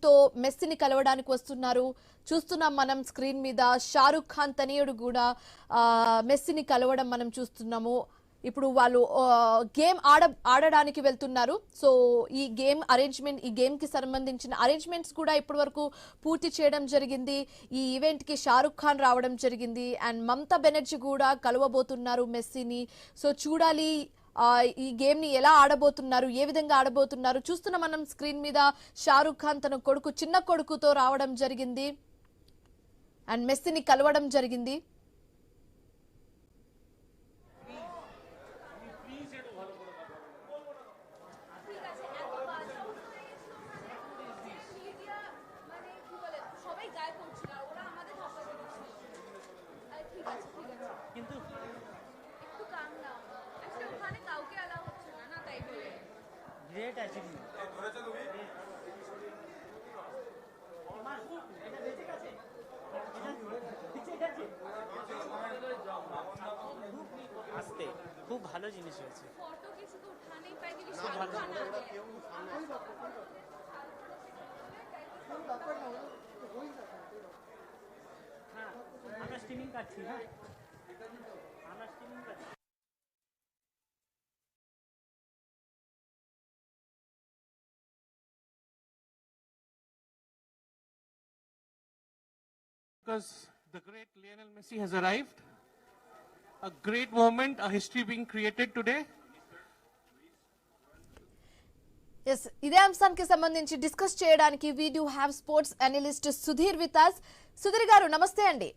తో మెస్సీని కలవడానికి వస్తున్నారు. చూస్తున్నాం మనం స్క్రీన్ మీద షారుఖ్ ఖాన్ తనయుడు కూడా మెస్సీని కలవడం మనం చూస్తున్నాము. ఇప్పుడు వాళ్ళు గేమ్ ఆడడానికి వెళ్తున్నారు. సో ఈ గేమ్ కి సంబంధించిన అరేంజ్మెంట్స్ కూడా ఇప్పటివరకు పూర్తి చేయడం జరిగింది. ఈ ఈవెంట్ కి షారుఖ్ ఖాన్ రావడం జరిగింది అండ్ మమతా బెనర్జీ కూడా కలవబోతున్నారు మెస్సీని. సో చూడాలి ఈ గేమ్ ని ఎలా ఆడబోతున్నారు, ఏ విధంగా ఆడబోతున్నారు. చూస్తున్న మనం స్క్రీన్ మీద షారుఖ్ ఖాన్ తన చిన్న కొడుకుతో రావడం జరిగింది అండ్ మెస్సీని కలవడం జరిగింది. Great achievement. আসতে খুব ভালো জিনিস হয়েছে। ফটো কি শুধু উঠানেই পাই দিলি শাহরুখ খান হ্যাঁ আমরা স্ট্রিমিং করছি হ্যাঁ আমরা স্ট্রিমিং করছি। Because the great Lionel Messi has arrived. A great moment, a history being created today. Yes, ఇదే అంశానికి సంబంధించి డిస్కస్ చేయడానికి we do have sports analyst Sudheer with us. Sudheer garu నమస్తే అండి.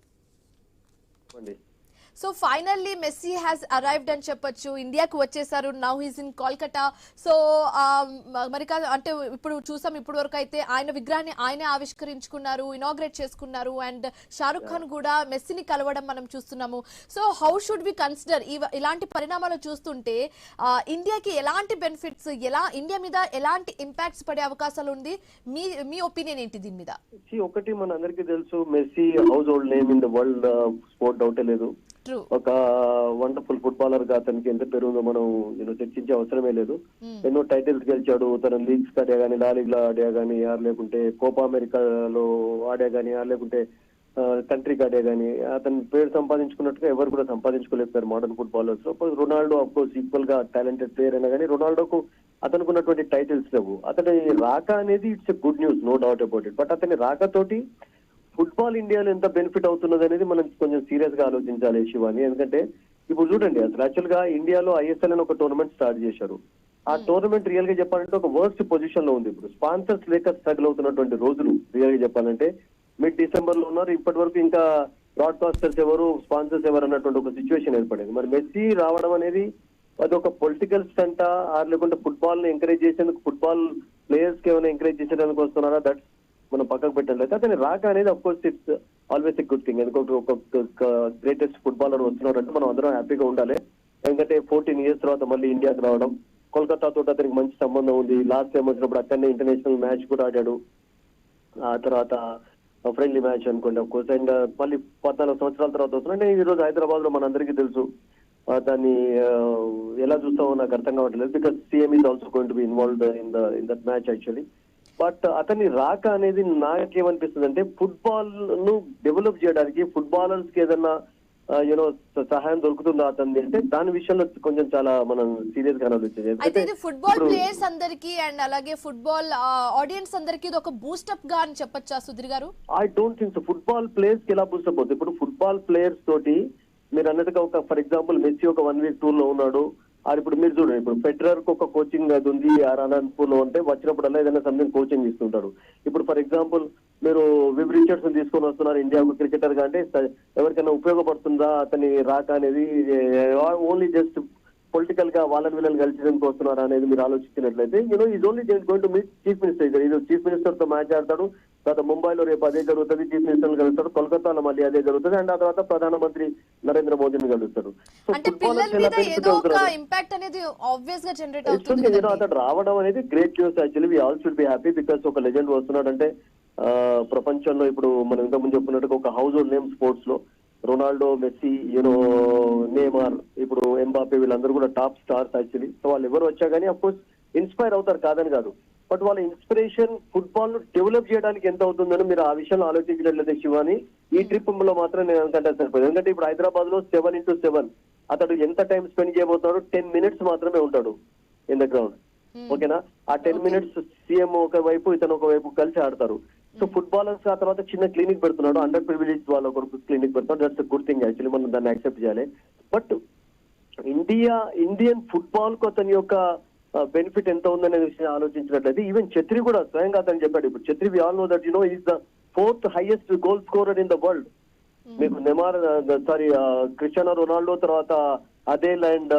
So finally Messi has arrived అని చెప్పొచ్చు. ఇండియాకు వచ్చేసారు. Now he's in Kolkata. So మరి అంటే ఇప్పుడు చూసాం, ఇప్పటి వరకు అయితే ఆయన విగ్రహాన్ని ఆయనే ఆవిష్కరించుకున్నారు, ఇనాగ్రేట్ చేసుకున్నారు అండ్ షారుఖ్ ఖాన్ కూడా మెస్సీని కలవడం మనం చూస్తున్నాము. So how should we consider ఇలాంటి పరిణామాలు చూస్తుంటే ఇండియాకి ఎలాంటి బెనిఫిట్స్, ఇండియా మీద ఎలాంటి ఇంపాక్ట్స్ పడే అవకాశాలు ఉంది? మీ ఒపీనియన్ ఏంటి దీని మీద? ఒకటి మన అందరికీ తెలుసు, Messi household name in the world sport డౌటే లేదు. ఒక వండర్ఫుల్ ఫుట్బాలర్ గా అతనికి ఎంత పేరు ఉందో మనం చర్చించే అవసరమే లేదు. ఎన్నో టైటిల్స్ గెలిచాడు. తన లీగ్స్ ఆడా గానీ, లా లీగ్ లో ఆడా గానీ, లేకుంటే కోపా అమెరికాలో ఆడా గానీ, లేకుంటే కంట్రీకి ఆడా గానీ, అతని పేరు సంపాదించుకున్నట్టుగా ఎవరు కూడా సంపాదించుకోలేకపోయారు మోడర్న్ ఫుట్బాలర్స్ లో. రొనాల్డో అఫ్ కోర్స్ ఈక్వల్ గా టాలెంటెడ్ ప్లేయర్ అయినా కానీ రొనాల్డోకు అతనుకున్నటువంటి టైటిల్స్ లేవు. అతని రాక అనేది it's a good news, no doubt about it. But అతని రాకతోటి ఫుట్బాల్ ఇండియాలో ఎంత బెనిఫిట్ అవుతున్నది అనేది మనం కొంచెం సీరియస్ గా ఆలోచించాలి శివాని. ఎందుకంటే ఇప్పుడు చూడండి, అసలు యాక్చువల్ గా ఇండియాలో ఐఎస్ఎల్ అని ఒక టోర్నమెంట్ స్టార్ట్ చేశారు. ఆ టోర్నమెంట్ రియల్ గా చెప్పాలంటే ఒక వర్స్ట్ పొజిషన్ లో ఉంది. ఇప్పుడు స్పాన్సర్స్ లేక స్ట్రగుల్ అవుతున్నటువంటి రోజులు రియల్ గా చెప్పాలంటే. మిడ్ డిసెంబర్ లో ఉన్నారు. ఇప్పటి వరకు ఇంకా బ్రాడ్కాస్టర్స్ ఎవరు, స్పాన్సర్స్ ఎవరు అన్నటువంటి ఒక సిచ్యువేషన్ ఏర్పడింది. మరి మెస్సీ రావడం అనేది అది ఒక పొలిటికల్ స్టంటా, లేకుంటే ఫుట్బాల్ ని ఎంకరేజ్ చేసేందుకు, ఫుట్బాల్ ప్లేయర్స్ కి ఏమైనా ఎంకరేజ్ చేసేందుకు వస్తున్నారా? దట్స్ మనం పక్కకు పెట్టాలి. అతని రాక అనేది of course it's always a good thing. ఎందుకంటే ఒక గ్రేటెస్ట్ ఫుట్బాలర్ వస్తున్నారంటే మనం అందరం హ్యాపీగా ఉండాలి. ఎందుకంటే 14 years తర్వాత మళ్ళీ ఇండియాకి రావడం, కోల్కతా తోటి అతనికి మంచి సంబంధం ఉంది. లాస్ట్ టైం వచ్చినప్పుడు అక్కడనే ఇంటర్నేషనల్ మ్యాచ్ కూడా ఆడాడు. ఆ తర్వాత ఫ్రెండ్లీ మ్యాచ్ అనుకోండి అఫ్ కోర్స్. అండ్ మళ్ళీ 14 సంవత్సరాల తర్వాత వస్తున్నాడు. ఈ రోజు హైదరాబాద్ లో మనందరికీ తెలుసు. దాన్ని ఎలా చూస్తామో నాకు అర్థం కావట్లేదు. Because CM is also going to be involved in that match actually. But అతని రాక అనేది నాకేమనిపిస్తుంది అంటే ఫుట్బాల్ ను డెవలప్ చేయడానికి ఫుట్బాలర్స్ కి ఏదన్నా సహాయం దొరుకుతుందా అతన్ని అంటే దాని విషయంలో కొంచెం చాలా మనం సీరియస్ గా ఆలోచించాలి. ఫుట్బాల్ ప్లేయర్స్ అందరికి అండ్ అలాగే ఫుట్బాల్ ఆడియన్స్ అందరికి ఇది ఒక బూస్టప్ గా అని చెప్పొచ్చా సుధీర్ గారు? I don't think so. Football players కి ఎలా బూస్టప్ అవుతుంది? ఇప్పుడు ఫుట్బాల్ ప్లేయర్స్ తోటి మీరు అన్నట్టుగా ఒక ఫర్ ఎగ్జాంపుల్ మెస్సీ ఒక 1 week టూర్ లో ఉన్నాడు. అది ఇప్పుడు మీరు చూడండి, ఇప్పుడు ఫెడరర్ కు ఒక కోచింగ్ అది ఉంది అనంతపూర్ లో ఉంటే వచ్చినప్పుడల్లా ఏదైనా సంథింగ్ కోచింగ్ ఇస్తుంటారు. ఇప్పుడు ఫర్ ఎగ్జాంపుల్ మీరు వివ్ రిచర్డ్స్ తీసుకొని వస్తున్నారు ఇండియాకు క్రికెటర్ గా అంటే ఎవరికైనా ఉపయోగపడుతుందా అతని రాక అనేది? ఓన్లీ జస్ట్ పొలిటికల్ గా వాళ్ళని వీళ్ళని కలిసేందుకు వస్తున్నారా అనేది మీరు ఆలోచించినట్లయితే is only going to meet chief minister. ఇది చీఫ్ మినిస్టర్ తో మ్యాచ్ ఆడతాడు. తర్వాత ముంబైలో రేపు అదే జరుగుతుంది, చీఫ్ మినిస్టర్ కలుస్తాడు. కోల్కతాలో మళ్ళీ అదే జరుగుతుంది. అండ్ ఆ తర్వాత ప్రధానమంత్రి నరేంద్ర మోదీని కలుస్తారు. అతడు రావడం అనేది great news actually. We all should be happy because ఒక లెజెండ్ వస్తున్నాడంటే ప్రపంచంలో ఇప్పుడు మనం ఇంతకుముందు చెప్పుకున్నట్టుగా ఒక హౌస్ హోల్డ్ నేమ్ స్పోర్ట్స్ లో రొనాల్డో, మెస్సీ, నేమార్, ఇప్పుడు ఎంబాపే వీళ్ళందరూ కూడా టాప్ స్టార్స్ యాక్చువల్లీ. సో వాళ్ళు ఎవరు వచ్చా కానీ అఫ్ కోర్స్ ఇన్స్పైర్ అవుతారు, కాదని కాదు. బట్ వాళ్ళ ఇన్స్పిరేషన్ ఫుట్బాల్ ను డెవలప్ చేయడానికి ఎంత అవుతుందని మీరు ఆ విషయంలో ఆలోచించినట్లయితే శివాని ఈ ట్రిప్ లో మాత్రం నేను అనుకుంటే సరిపోయింది. ఎందుకంటే ఇప్పుడు హైదరాబాద్ లో 7x7 అతడు ఎంత టైం స్పెండ్ చేయబోతున్నాడు, 10 minutes మాత్రమే ఉంటాడు ఇన్ ద గ్రౌండ్. ఓకేనా, ఆ 10 minutes సీఎం ఒక వైపు ఇతను ఒక వైపు కలిసి ఆడతారు. సో ఫుట్బాలర్స్ ఆ తర్వాత చిన్న క్లినిక్ పెడుతున్నాడు, అండర్ ప్రివిలేజ్ వాళ్ళ కొరకు క్లినిక్ పెడుతున్నాడు. దట్స్ గుడ్ థింగ్ యాక్చువల్లీ, మనం దాన్ని యాక్సెప్ట్ చేయాలి. బట్ ఇండియన్ ఫుట్బాల్ కు అతని యొక్క బెనిఫిట్ ఎంత ఉందనే విషయం ఆలోచించినట్లయితే ఈవెన్ ఛత్రి కూడా స్వయంగా అతను చెప్పాడు. ఇప్పుడు Chhetri we all know that you know is the 4th highest goal scorer in the world. మీకు నెమార్ క్రిస్టియానో రొనాల్డో తర్వాత అదేల్ అండ్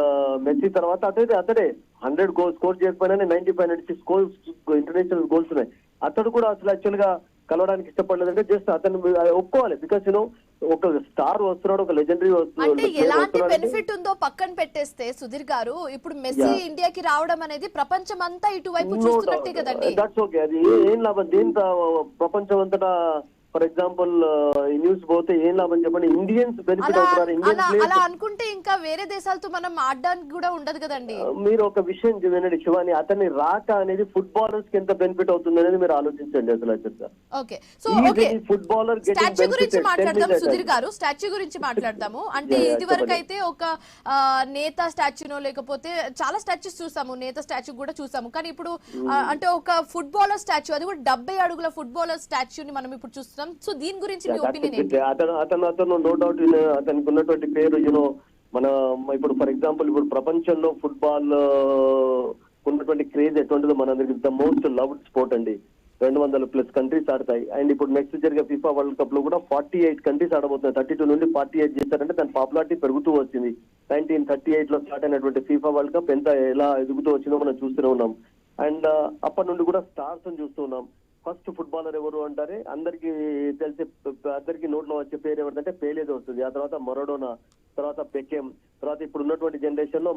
మెస్సీ తర్వాత అతడే 100 goals స్కోర్ చేయకపోయినా 95-96 goals ఇంటర్నేషనల్ గోల్స్ ఉన్నాయి. అతడు కూడా అసలు యాక్చువల్ గా కలవడానికి ఇష్టపడలేదంటే జస్ట్ అతను ఒప్పుకోవాలి. బికాస్ యూనో ఒక స్టార్ వస్తున్నాడు, ఒక లెజెండరీ అంటే ఎలాంటి బెనిఫిట్ ఉందో పక్కన పెట్టేస్తే సుధీర్ గారు, ఇప్పుడు మెస్సీ ఇండియాకి రావడం అనేది ప్రపంచం అంతా ఇటువైపు చూస్తున్నట్టే కదండి. దట్స్ ఓకే, అది ఏం లాభం దీంతో ప్రపంచం అంతటా ఫర్ ఎగ్జాంపుల్ ఈ న్యూస్ పోతే ఏం లాభం చెప్పండి, ఇండియన్స్ బెనిఫిట్ అవుతున్నారు. అలా అనుకుంటే ఇంకా వేరే దేశాలతో మనం ఆడడానికి కూడా ఉండదు కదండి. మీరు ఒక విషయం వినండి శివాని, అతన్ని రాక అనేది ఫుట్బాలర్స్ కి ఎంత బెనిఫిట్ అవుతుంది అనేది మీరు ఆలోచించండి అసలు. Okay, so okay, footballer statue గురించి మాట్లాడదాం సుధీర్ గారు, స్టాచ్యూ గురించి మాట్లాడదాము. అంటే ఇది వరకు అయితే ఒక నేత స్టాచ్యూనో లేకపోతే చాలా స్టాచ్యూస్ చూసాము, నేత స్టాచ్యూ కూడా చూసాము. కానీ ఇప్పుడు అంటే ఒక ఫుట్బాలర్ స్టాచ్యూ, అది కూడా 70 అడుగుల ఫుట్బాలర్ స్టాచ్యూని మనం ఇప్పుడు చూస్తున్నాం. సో దీని గురించి మీ ఒపీనియన్ ఏంటి? అతను నో డౌట్ అతనికి ఉన్నటువంటి పేరు యూనో మన ఇప్పుడు ఫర్ ఎగ్జాంపుల్ ఇప్పుడు ప్రపంచంలో ఫుట్బాల్ ఉన్నటువంటి క్రేజ్ ఎటువంటిదో మనందరికి ద మోస్ట్ లవ్డ్ స్పోర్ట్ అండి. 200+ కంట్రీస్ ఆడతాయి. అండ్ ఇప్పుడు నెక్స్ట్ జరిగే ఫిఫా వరల్డ్ కప్ లో కూడా 48 కంట్రీస్ ఆడబోతున్నాయి. 32 నుండి 48 చేశారంటే దాని పాపులారిటీ పెరుగుతూ వచ్చింది. 1938 లో స్టార్ట్ అయినటువంటి ఫిఫా వరల్డ్ కప్ ఎలా ఎదుగుతూ వచ్చిందో మనం చూస్తూనే ఉన్నాం. అండ్ అప్పటి నుండి కూడా స్టార్స్ అని చూస్తూ ఉన్నాం. ఫస్ట్ ఫుట్బాలర్ ఎవరు అంటారే అందరికి తెలిసే, అందరికి నోట్లో వచ్చే పేరు ఎవరిదంటే పేలేదో వస్తుంది. ఆ తర్వాత మరడోనా, తర్వాత బెకెమ్, తర్వాత ఇప్పుడు ఉన్నటువంటి జనరేషన్ లో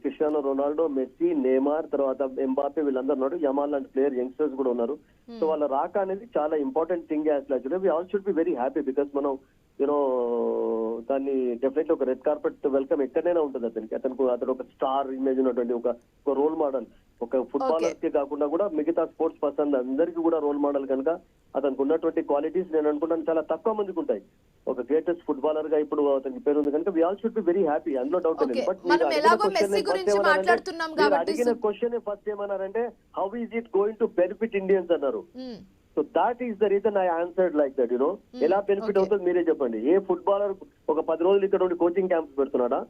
క్రిస్టియానో రొనాల్డో, మెస్సీ, నేమార్, తర్వాత ఎంబాపే, వీళ్ళందరూ ఉన్నారు. యమాల్ లాంటి ప్లేయర్ యంగ్స్టర్స్ కూడా ఉన్నారు. సో వాళ్ళ రాక అనేది చాలా important thing actually. We all should be very happy because మనం యూనో దాన్ని డెఫినెట్లీ ఒక రెడ్ కార్పెట్ వెల్కమ్ ఎక్కడైనా ఉంటుంది అతనికి. అతను ఒక స్టార్ ఇమేజ్ ఉన్నటువంటి ఒక రోల్ మోడల్, ఒక ఫుట్బాలర్ కి కాకుండా కూడా మిగతా స్పోర్ట్స్ పర్సన్ అందరికీ కూడా రోల్ మోడల్ కనుక అతనికి ఉన్నటువంటి క్వాలిటీస్ నేను అనుకుంటాను చాలా తక్కువ మందికి ఉంటాయి. ఒక గ్రేటెస్ట్ ఫుట్బాలర్ గా ఇప్పుడు అతనికి పేరు ఉంది కనుక we all should be very happy, అందులో డౌట్ లేదు. బట్ అడిగిన క్వశ్చన్ ఫస్ట్ ఏమన్నారంటే how is it going to benefit Indians అన్నారు. So that is the reason I answered like that you know. ఎలా బెనిఫిట్ అవుతుంది మీరే చెప్పండి. ఏ ఫుట్బాలర్ ఒక 10 రోజులు ఇక్కడ ఉండి కోచింగ్ క్యాంప్స్ పెడుతున్నాడా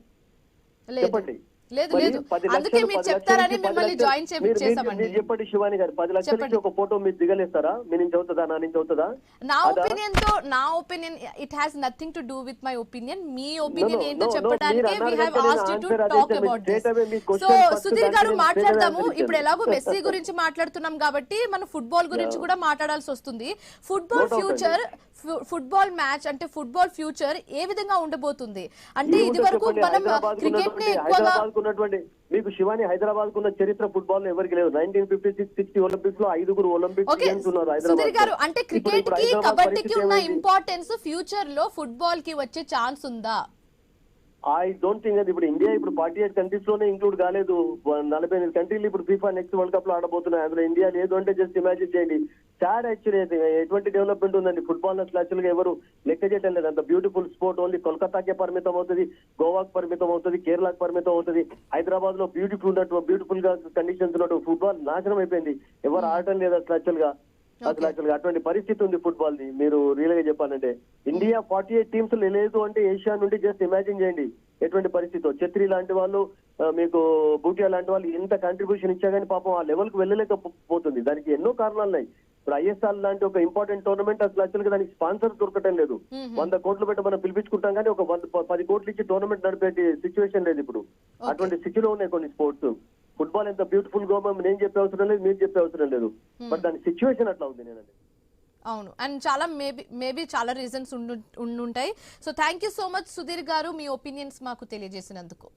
చెప్పండి? లేదు లేదు, అందుకే మీరు చెప్తారని మిమ్మల్ని జాయిన్ చేయించేసామండి. మీరు చెప్పండి శివాని గారు, 10 లక్షల నుంచి ఒక ఫోటో మీరు దిగలేస్తారా? మీ నుంచి అవుతుందా, నా నుంచి అవుతుందా? నా opinion it has nothing to do with my opinion. మీ ఒపీనియన్ ఏంటో చెప్పడానికి we have asked you to talk about this. So Sudheer garu మాట్లాడదాము. ఇప్పుడు ఎలాగో మెస్సీ గురించి మాట్లాడుతున్నాం కాబట్టి మనం ఫుట్బాల్ గురించి కూడా మాట్లాడాల్సి వస్తుంది. ఫుట్బాల్ మ్యాచ్ అంటే ఫుట్బాల్ ఫ్యూచర్ ఏ విధంగా ఉండబోతుంది అంటే ఇది వరకు మనం క్రికెట్ ని ఎక్కువగా మీకు శివాని హైదరాబాద్ కున్న చరిత్ర ఫుట్బాల్ లో ఎవరికి లేదు. 1956-60 ఒలింపిక్స్ లో 5 ఒలింపిక్స్ గేమ్స్ ఉన్నారు హైదరాబాద్ గారు. అంటే క్రికెట్ కి కబడ్డీకి ఉన్న ఇంపార్టెన్స్ ఫ్యూచర్ లో ఫుట్బాల్ కి వచ్చే ఛాన్స్ ఉందా? ఐ డోంట్ థింక్ అది ఇప్పుడు ఇండియా ఇప్పుడు 48 కంట్రీస్ లోనే ఇంక్లూడ్ కాలేదు. 48 కంట్రీలు ఇప్పుడు ఫీఫా నెక్స్ట్ వరల్డ్ కప్ లో ఆడబోతున్నాయి. అందులో ఇండియా లేదు అంటే జస్ట్ ఇమాజిన్ చేయండి. సాడ్ యాక్చువల్లీ ఎటువంటి డెవలప్మెంట్ ఉందండి ఫుట్బాల్ అసలు యాక్చువల్ గా ఎవరు లెక్క చేయటం లేదు. అంత బ్యూటిఫుల్ స్పోర్ట్ ఓన్లీ కోల్కతాకే పరిమితం అవుతుంది, గోవాకి పరిమితం అవుతుంది, కేరళకు పరిమితం అవుతుంది. హైదరాబాద్ లో బ్యూటిఫుల్ గా కండిషన్స్ ఉన్నట్టు ఫుట్బాల్ నాశనం అయిపోయింది. ఎవరు ఆడటం లేదు అసలు యాక్చువల్ గా అటువంటి పరిస్థితి ఉంది ఫుట్బాల్ ది. మీరు రియల్ గా చెప్పాలంటే ఇండియా 48 టీమ్స్ లేదు అంటే ఏషియా నుండి జస్ట్ ఇమాజిన్ చేయండి ఎటువంటి పరిస్థితి. ఛత్రి లాంటి వాళ్ళు, మీకు బూటియా లాంటి వాళ్ళు ఎంత కాంట్రిబ్యూషన్ ఇచ్చా కానీ పాపం ఆ లెవెల్ కు వెళ్ళలేకపోతుంది. దానికి ఎన్నో కారణాలు ఉన్నాయి. ఇప్పుడు ఐఎస్ఆర్ లాంటి ఒక ఇంపార్టెంట్ టోర్నమెంట్ అసలు యాక్చువల్ గా దానికి స్పాన్సర్ దొరకటం లేదు. 100 కోట్లు పెట్టి మనం పిలిపించుకుంటాం కానీ ఒక 10 కోట్లు ఇచ్చి టోర్నమెంట్ నడిపే సిచ్యువేషన్ లేదు ఇప్పుడు. అటువంటి స్థితిలో ఉన్నాయి కొన్ని స్పోర్ట్స్. ఫుట్బాల్ ఎంత బ్యూటిఫుల్ గా నేను చెప్పే అవసరం లేదు, మీరు చెప్పే అవసరం లేదు. బట్ దాని సిచ్యువేషన్ అట్లా ఉంది. నేనండి అవును, అండ్ చాలా మేబీ చాలా రీజన్స్ ఉండుంటాయి. So thank you so much Sudheer garu, మీ ఒపీనియన్స్ మాకు తెలియజేసినందుకు.